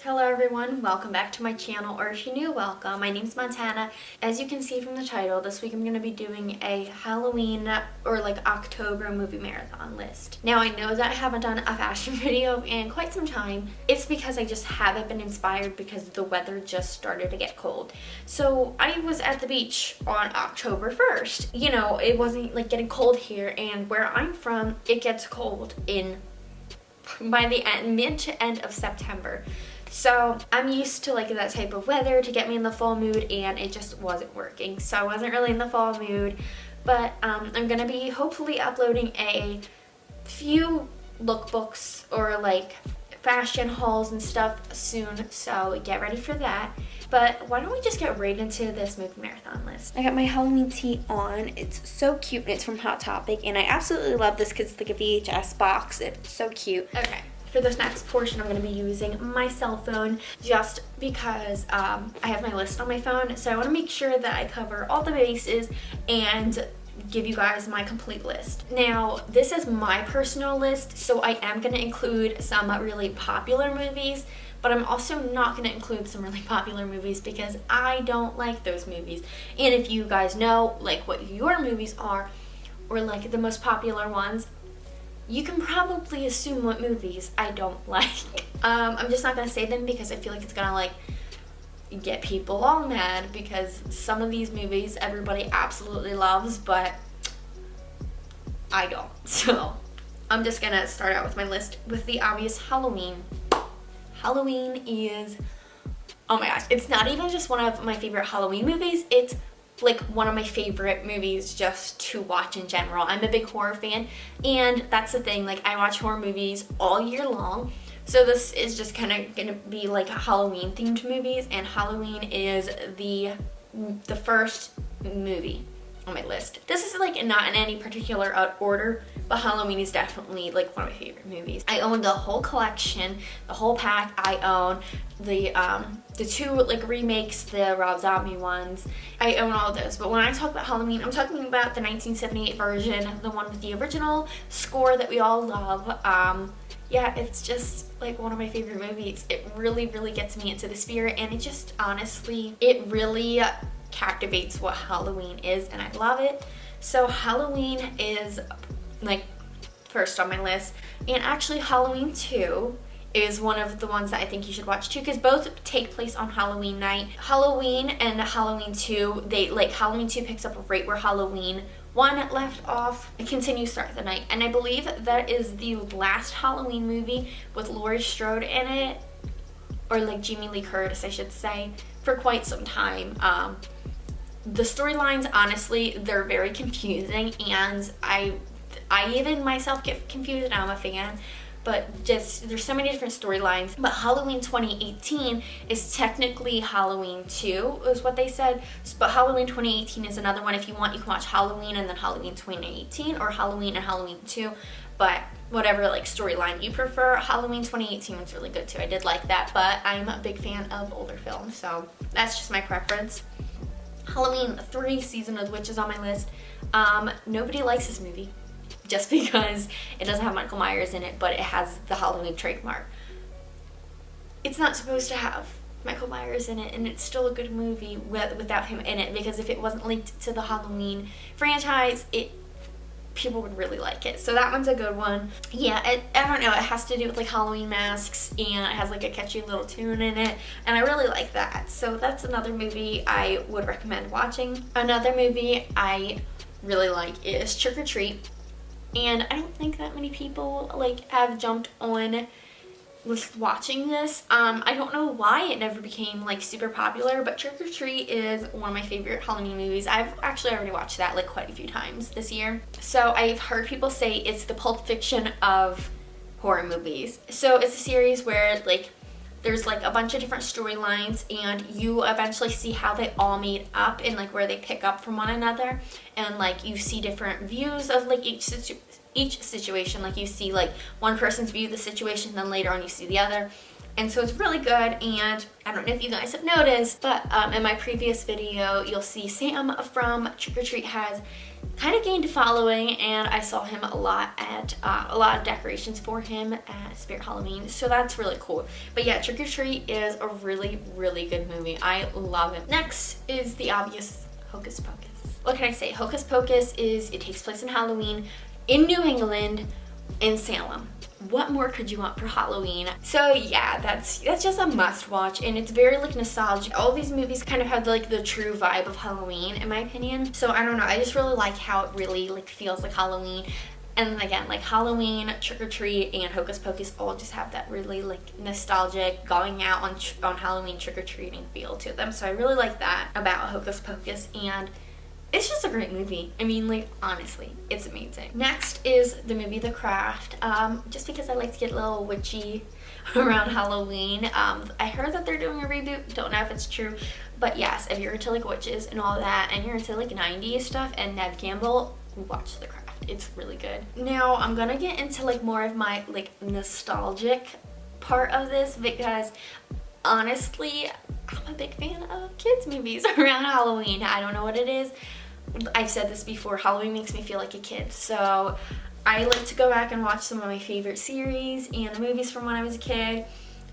Hello everyone, welcome back to my channel, or if you're new, welcome. My name's Montana. As you can see from the title, this week I'm going to be doing a Halloween or like October movie marathon list. Now I know that I haven't done a fashion video in quite some time. It's because I just haven't been inspired because the weather just started to get cold. So I was at the beach on October 1st. You know, it wasn't like getting cold here, and where I'm from, it gets cold by the mid to end of September. So I'm used to like that type of weather to get me in the fall mood, and it just wasn't working. So I wasn't really in the fall mood, but I'm gonna be hopefully uploading a few lookbooks or like fashion hauls and stuff soon, so get ready for that. But why don't we just get right into this movie marathon list. I got my Halloween tee on. It's so cute, and it's from Hot Topic, and I absolutely love this because it's like a VHS box. It's so cute. Okay. For this next portion, I'm going to be using my cell phone just because I have my list on my phone. So I want to make sure that I cover all the bases and give you guys my complete list. Now, this is my personal list, so I am going to include some really popular movies, but I'm also not going to include some really popular movies because I don't like those movies. And if you guys know like what your movies are, or like the most popular ones, you can probably assume what movies I don't like. I'm just not gonna say them because I feel like it's gonna like get people all mad, because some of these movies everybody absolutely loves, but I don't. So I'm just gonna start out with my list with the obvious Halloween. Halloween is, oh my gosh, it's not even just one of my favorite Halloween movies, it's like one of my favorite movies just to watch in general. I'm a big horror fan, and that's the thing, like I watch horror movies all year long, so this is just kind of gonna be like Halloween themed movies, and Halloween is the first movie on my list. This is like not in any particular order, but Halloween is definitely like one of my favorite movies. I own the whole collection, the whole pack. I own the two like remakes, the Rob Zombie ones. I own all of those. But when I talk about Halloween, I'm talking about the 1978 version, the one with the original score that we all love. Yeah, it's just like one of my favorite movies. It really, really gets me into the spirit, and it just honestly, it really captivates what Halloween is, and I love it. So Halloween is like first on my list, and actually Halloween 2 is one of the ones that I think you should watch too, because both take place on Halloween night. Halloween and Halloween 2, Halloween 2 picks up right where Halloween 1 left off and continues throughout the night. And I believe that is the last Halloween movie with Laurie Strode in it, or like Jamie Lee Curtis I should say, for quite some time. The storylines, honestly, they're very confusing, and I even myself get confused, and I'm a fan, but just there's so many different storylines. But Halloween 2018 is technically Halloween 2 is what they said, but Halloween 2018 is another one. If you want, you can watch Halloween and then Halloween 2018, or Halloween and Halloween 2, but whatever like storyline you prefer. Halloween 2018 was really good too. I did like that, but I'm a big fan of older films, so that's just my preference. Halloween 3, Season of the Witch, is on my list. Nobody likes this movie just because it doesn't have Michael Myers in it, but it has the Halloween trademark. It's not supposed to have Michael Myers in it, and it's still a good movie without him in it, because if it wasn't linked to the Halloween franchise, people would really like it. So that one's a good one. Yeah, I don't know, it has to do with like Halloween masks, and it has like a catchy little tune in it, and I really like that. So that's another movie I would recommend watching. Another movie I really like is Trick or Treat, and I don't think that many people like have jumped on with watching this. I don't know why it never became like super popular, but Trick or Treat is one of my favorite Halloween movies. I've actually already watched that like quite a few times this year. So I've heard people say it's the Pulp Fiction of horror movies. So it's a series where like there's like a bunch of different storylines, and you eventually see how they all made up and like where they pick up from one another, and like you see different views of like each situation. Like you see like one person's view of the situation, then later on you see the other. And so it's really good, and I don't know if you guys have noticed, but in my previous video, you'll see Sam from Trick or Treat has kind of gained a following, and I saw him a lot at a lot of decorations for him at Spirit Halloween, so that's really cool. But yeah, Trick or Treat is a really, really good movie. I love it. Next is the obvious Hocus Pocus. What can I say? Hocus Pocus it takes place in Halloween in New England, in Salem. What more could you want for Halloween? So yeah, that's just a must watch, and it's very like nostalgic. All these movies kind of have like the true vibe of Halloween in my opinion. So I don't know, I just really like how it really like feels like Halloween. And again, like Halloween, Trick or Treat, and Hocus Pocus all just have that really like nostalgic going out on Halloween trick-or-treating feel to them. So I really like that about Hocus Pocus, and it's just a great movie. I mean, like, honestly, it's amazing. Next is the movie The Craft. Just because I like to get a little witchy around Halloween. I heard that they're doing a reboot. Don't know if it's true. But yes, if you're into like witches and all that, and you're into like 90s stuff and Neve Campbell, watch The Craft. It's really good. Now, I'm gonna get into like more of my like nostalgic part of this, because honestly, I'm a big fan of kids movies around Halloween. I don't know what it is. I've said this before, Halloween makes me feel like a kid. So I like to go back and watch some of my favorite series and movies from when I was a kid.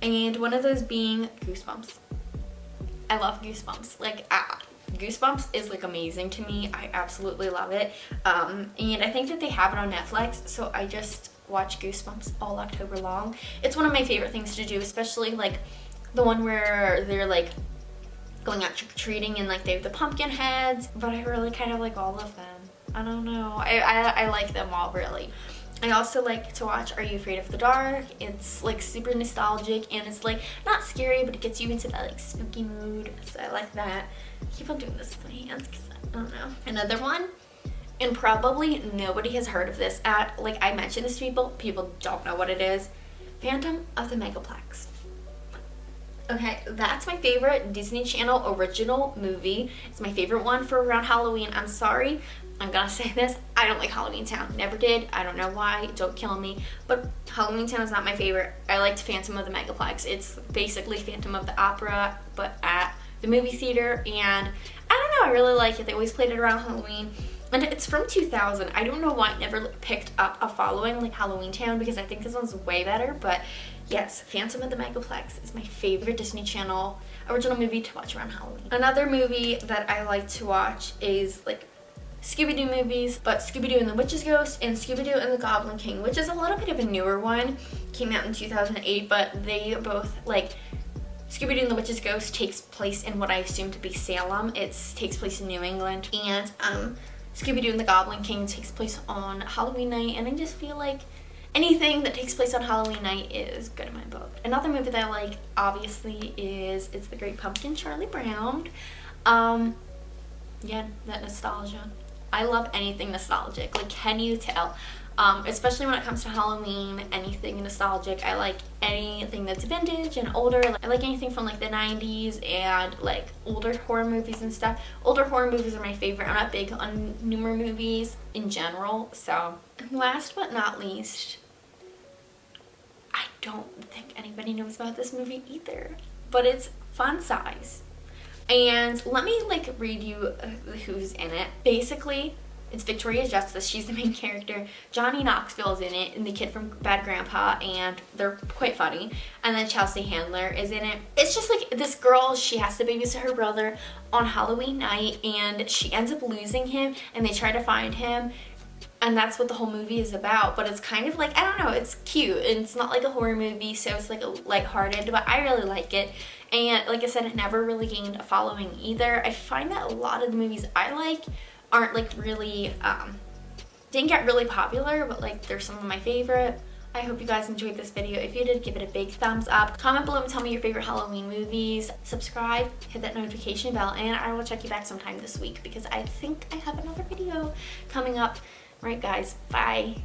And one of those being Goosebumps. I love Goosebumps. Like, Goosebumps is like amazing to me. I absolutely love it. And I think that they have it on Netflix. So I just watch Goosebumps all October long. It's one of my favorite things to do, especially like the one where they're like going out trick-or-treating and like they have the pumpkin heads, but I really kind of like all of them. I don't know. I like them all really. I also like to watch Are You Afraid of the Dark? It's like super nostalgic, and it's like not scary, but it gets you into that like spooky mood, so I like that. I keep on doing this with my hands because I don't know. Another one, and probably nobody has heard of this, like I mentioned this to people don't know what it is. Phantom of the Megaplex. Okay, that's my favorite Disney Channel original movie. It's my favorite one for around Halloween. I'm sorry, I'm gonna say this. I don't like Halloween Town. Never did. I don't know why. Don't kill me. But Halloween Town is not my favorite. I liked Phantom of the Megaplex. It's basically Phantom of the Opera, but at the movie theater. And I don't know, I really like it. They always played it around Halloween. And it's from 2000. I don't know why it never picked up a following like Halloween Town, because I think this one's way better. But yes, Phantom of the Megaplex is my favorite Disney Channel original movie to watch around Halloween. Another movie that I like to watch is like ScoobyDoo movies, but ScoobyDoo and the Witch's Ghost and ScoobyDoo and the Goblin King, which is a little bit of a newer one. Came out in 2008, but they both like ScoobyDoo and the Witch's Ghost takes place in what I assume to be Salem. It takes place in New England, and ScoobyDoo and the Goblin King takes place on Halloween night, and I just feel like anything that takes place on Halloween night is good in my book. Another movie that I like, obviously, is It's the Great Pumpkin, Charlie Brown. Yeah, that nostalgia. I love anything nostalgic. Like, can you tell? Especially when it comes to Halloween, anything nostalgic. I like anything that's vintage and older. I like anything from like the 90s and like older horror movies and stuff. Older horror movies are my favorite. I'm not big on newer movies in general. So, and last but not least, I don't think anybody knows about this movie either, but it's Fun Size. And let me like read you who's in it. Basically, it's Victoria Justice. She's the main character. Johnny Knoxville's in it, and the kid from Bad Grandpa, and they're quite funny. And then Chelsea Handler is in it. It's just like this girl, she has to babysit her brother on Halloween night, and she ends up losing him, and they try to find him. And that's what the whole movie is about. But it's kind of like, I don't know, it's cute. And it's not like a horror movie, so it's like a lighthearted, but I really like it. And like I said, it never really gained a following either. I find that a lot of the movies I like aren't like really, didn't get really popular, but like they're some of my favorite. I hope you guys enjoyed this video. If you did, give it a big thumbs up. Comment below and tell me your favorite Halloween movies. Subscribe, hit that notification bell, and I will check you back sometime this week because I think I have another video coming up. Right, guys, bye.